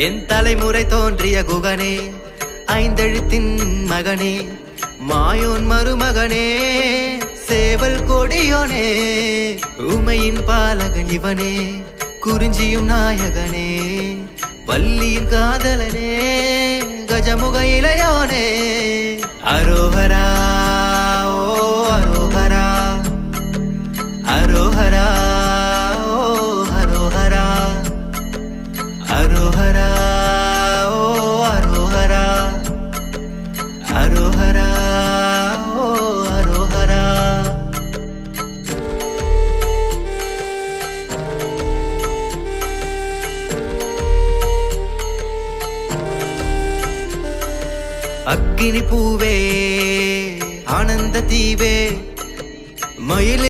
என் தலைமுறை தோன்றிய குகனே, ஐந்தெழுத்தின் மகனே, மாயோன் மருமகனே, சேவல் கொடியோனே, உமையின் பாலகன் இவனே, குறிஞ்சியும் நாயகனே, வள்ளியின் காதலனே, கஜமுக இளையோனே. அரோஹரா ஓ அரோஹரா, அரோஹரா ஓ அரோஹரா, அரோஹரா ஓ அரோஹரா, அரோஹரா ஓ அரோஹரா. அக்கினி பூவே, ஆனந்த தீவே, மயிலே